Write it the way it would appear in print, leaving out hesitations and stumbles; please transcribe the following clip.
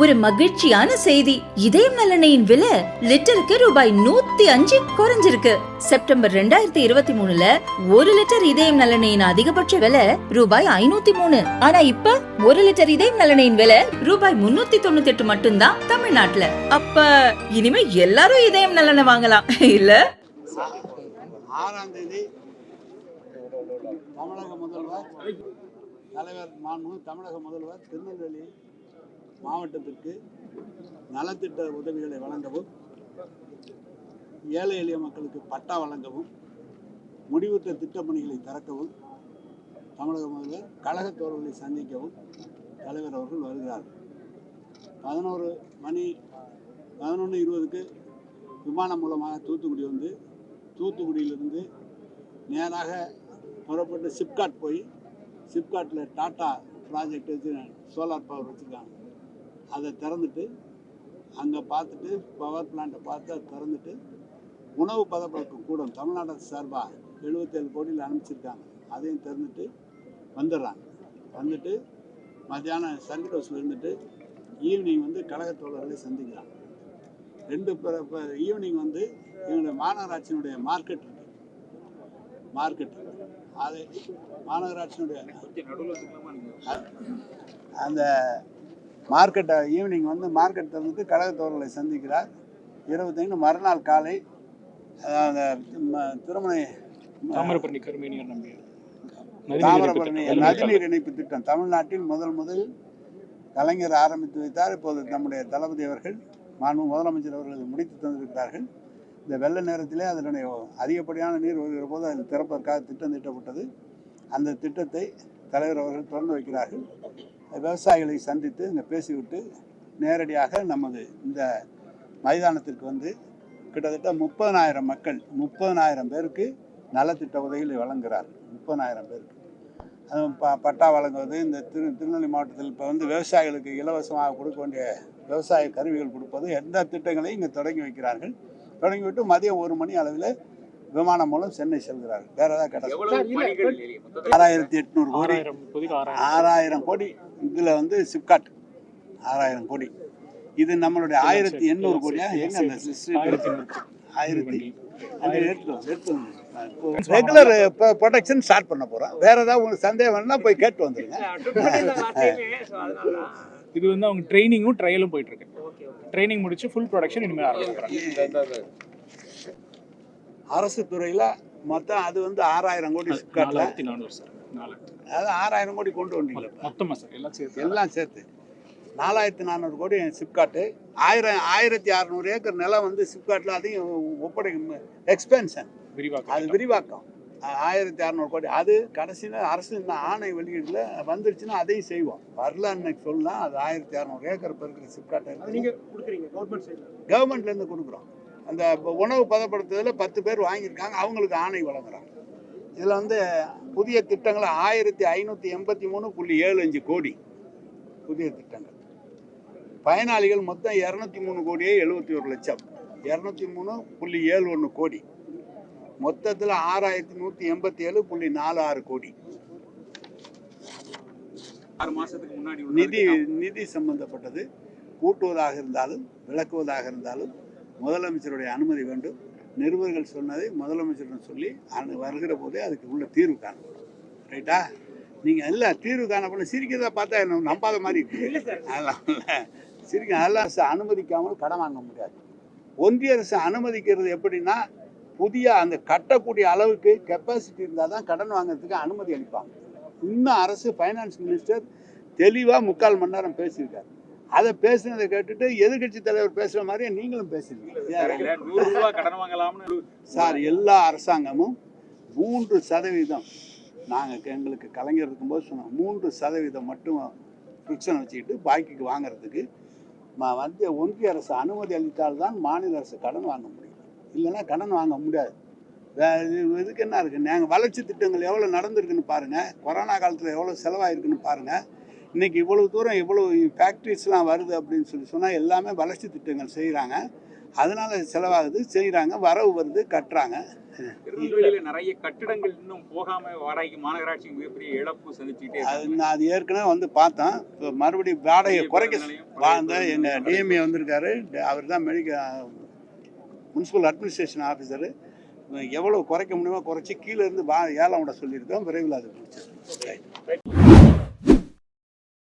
ஒரு மகிழ்ச்சியான செய்தி. இதயம் நல்லெண்ணெயின் விலை லிட்டருக்கு ரூபாய் 105 குறைஞ்சிருக்கு. செப்டம்பர் 2023ல 1 லிட்டர் இதயம் நல்லெண்ணெயின் அதிகபட்ச விலை ரூபாய் 503. ஆனா இப்ப 1 லிட்டர் இதயம் நல்லெண்ணெயின் விலை ரூபாய் 398 மட்டும்தான் தமிழ்நாட்டுல. அப்ப இனிமே எல்லாரும் இதயம் நல்லெண்ணெய் வாங்கலாம் இல்ல? 6ஆம் தேதி தமிழக முதல்வர் தலைவர் தமிழக முதல்வர் திருநெல்வேலி மாவட்டத்திற்கு நலத்திட்ட உதவிகளை வழங்கவும், ஏழை எளிய மக்களுக்கு பட்டா வழங்கவும், முடிவுற்ற திட்டப்பணிகளை திறக்கவும் தமிழக முதல்வர் கழக தோழர்களை சந்திக்கவும் தலைவர் அவர்கள் வருகிறார்கள். 11:20க்கு விமானம் மூலமாக தூத்துக்குடி வந்து, தூத்துக்குடியிலிருந்து நேராக புறப்பட்டு சிப்காட் போய், சிப்காட்டில் டாட்டா ப்ராஜெக்ட் வச்சு சோலார் பவர் வச்சுருக்காங்க, அதை திறந்துட்டு அங்கே பார்த்துட்டு பவர் பிளான்ட்டை பார்த்து அதை திறந்துட்டு உணவு பதப்படுத்தும் கூடம் தமிழ்நாடு சார்பாக 77 கோடியில் அனுப்பிச்சிருக்காங்க, அதையும் திறந்துட்டு வந்துடுறாங்க. வந்துட்டு மத்தியானம் சர்க்கிட் ஹவுஸில் இருந்துட்டு ஈவினிங் வந்து கழக தோழர்களை சந்திக்கிறாங்க. ஈவினிங் வந்து எங்களுடைய மாநகராட்சியினுடைய மார்க்கெட் இருக்கு, மார்க்கெட் அதை மாநகராட்சியினுடைய அந்த மார்க்கெட்டை ஈவினிங் வந்து மார்க்கெட் திறந்துட்டு கழக தோழர்களை சந்திக்கிறார். 25 மறுநாள் காலை தாமிரபரணி நதிநீர் இணைப்பு திட்டம் தமிழ்நாட்டில் முதல் கலைஞர் ஆரம்பித்து வைத்தார். இப்போது நம்முடைய தளபதி அவர்கள் முதலமைச்சர் அவர்கள் முடித்து தந்திருக்கிறார்கள். இந்த வெள்ள நேரத்திலே அதனுடைய அதிகப்படியான நீர் வருகிற போது அதில் திறப்பதற்காக திட்டம் தீட்டப்பட்டது. அந்த திட்டத்தை தலைவர் அவர்கள் திறந்து வைக்கிறார்கள். விவசாயிகளை சந்தித்து இங்கே பேசிவிட்டு நேரடியாக நமது இந்த மைதானத்திற்கு வந்து கிட்டத்தட்ட 30,000 மக்கள் 30,000 பேருக்கு நலத்திட்ட உதவிகளை வழங்குகிறார். 30,000 பேருக்கு பட்டா வழங்குவது, இந்த திருநெல்வேலி மாவட்டத்தில் இப்போ வந்து விவசாயிகளுக்கு இலவசமாக கொடுக்க வேண்டிய விவசாய கருவிகள் கொடுப்பது, எந்த திட்டங்களையும் இங்கே தொடங்கி வைக்கிறார்கள். தொடங்கிவிட்டு மதியம் 1 மணி அளவில் விமானம் மூலம் சென்னை செல்கிறார்கள். வேற ஏதாவது கேட்டால் 6,800 கோடி, 6,000 கோடி இதில் வந்து சிப்காட் 6,000 கோடி. இது நம்மளுடைய 1,800 கோடியா? எங்க அந்த 1,000 ரெகுலர் ப்ரொடக்ஷன் ஸ்டார்ட் பண்ண போறோம். வேற ஏதாவது உங்களுக்கு சந்தேகம் வேணும்னா போய் கேட்டு வந்துருங்க. இது வந்து அவங்க ட்ரைனிங்கும் ட்ரையலும் போயிட்டு இருக்கு. ட்ரைனிங் முடிச்சு ஃபுல் ப்ரொடக்ஷன் இனிமேல் ஆரம்பிக்கிறாங்க. அரசு துறையில மொத்தம் அது வந்து 6,000 கோடி சிப்காட்ல. 4,400 சார். அதாவது 6,000 கோடி கொண்டு வந்தீங்க மொத்தமா சார்? எல்லாம் சேர்த்து 4,400 கோடி சிப்காட்டு. 1,600 ஏக்கர் நிலம் வந்து சிப்காட்டில் அதையும் ஒப்படைக்கும் எக்ஸ்பென்ஷன், அது விரிவாக்கம் 1,600 கோடி. அது கடைசியில் அரசு இந்த ஆணை வெளியீடுல வந்துருச்சுன்னா அதையும் செய்வோம். வரல அன்னைக்கு சொல்லலாம். அது 1,600 ஏக்கர் இருக்கிற சிப்காட்டை கவர்மெண்ட்லேருந்து கொடுக்குறோம். அந்த உணவு பதப்படுத்துதலில் 10 பேர் வாங்கியிருக்காங்க, அவங்களுக்கு ஆணை வழங்குறாங்க. இதில் வந்து புதிய திட்டங்கள் 1,583.75 கோடி புதிய திட்டங்கள். பயனாளிகள் மொத்தம் 203 கோடியே 71 லட்சம், 203.71 கோடி. மொத்தத்தில் 6,187.46 கோடி. 6 மாசத்துக்கு முன்னாடி நிதி சம்பந்தப்பட்டது. கூட்டுவதாக இருந்தாலும் விளக்குவதாக இருந்தாலும் முதலமைச்சருடைய அனுமதி வேண்டும். நிருபர்கள் சொன்னதை முதலமைச்சரிடம் சொல்லி வருகிற போதே அதுக்கு உள்ள தீர்வு காணணும். ரைட்டா? நீங்கள் எல்லாம் தீர்வு காணப்பட சிரிக்கிறத பார்த்தா என்ன நம்பாத மாதிரி அதெல்லாம் சிரிக்க. அதெல்லாம் அரசு அனுமதிக்காமல் கடன் வாங்க முடியாது. ஒன்றிய அரசு அனுமதிக்கிறது எப்படின்னா, புதிய அந்த கட்டக்கூடிய அளவுக்கு கெப்பாசிட்டி இருந்தால் தான் கடன் வாங்குறதுக்கு அனுமதி அளிப்பாங்க. இன்னும் அரசு ஃபைனான்ஸ் மினிஸ்டர் தெளிவாக 3/4 மணி நேரம் பேசியிருக்காரு. அதை பேசுனதை கேட்டுட்டு எதிர்கட்சி தலைவர் பேசுற மாதிரியே நீங்களும் பேசுறீங்க. சார், எல்லா அரசாங்கமும் 3% நாங்கள் எங்களுக்கு கலைஞர் இருக்கும்போது சொன்னோம், 3% மட்டும் ஃபிக்ஷன் வச்சுக்கிட்டு பாக்கிக்கு வாங்குறதுக்கு வந்து ஒன்றிய அரசு அனுமதி அளித்தால்தான் மாநில அரசு கடன் வாங்க முடியும். இல்லைன்னா கடன் வாங்க முடியாது. இதுக்கு என்ன இருக்குது? நாங்கள் வளர்ச்சி திட்டங்கள் எவ்வளோ நடந்திருக்குன்னு பாருங்கள். கொரோனா காலத்தில் எவ்வளோ செலவாயிருக்குன்னு பாருங்கள். இன்றைக்கி இவ்வளோ தூரம் இவ்வளோ ஃபேக்ட்ரிஸ்லாம் வருது அப்படின்னு சொன்னால் எல்லாமே வளர்ச்சி திட்டங்கள் செய்கிறாங்க. அதனால செலவாகுது, செய்கிறாங்க, வரவு வருது, கட்டுறாங்க. திருநெல்வேலியில நிறைய கட்டிடங்கள் இன்னும் போகாம வாடகைக்கு மாநகராட்சிக்கு மிகப்பெரிய இழப்பு சந்திச்சுக்கிட்டே அது ஏற்கனவே வந்து பார்த்தோம். இப்போ மறுபடியும் வாடகையை குறைக்க வாழ்ந்த எங்கள் டிஎம்ஏ வந்திருக்காரு. அவர் தான் முனிசிபல் அட்மினிஸ்ட்ரேஷன் ஆஃபீஸரு. எவ்வளோ குறைக்க முடியுமோ குறைச்சி கீழே இருந்து ஏலம் விட சொல்லியிருக்கோம். விரைவில் அது முடிச்சிருக்கோம்.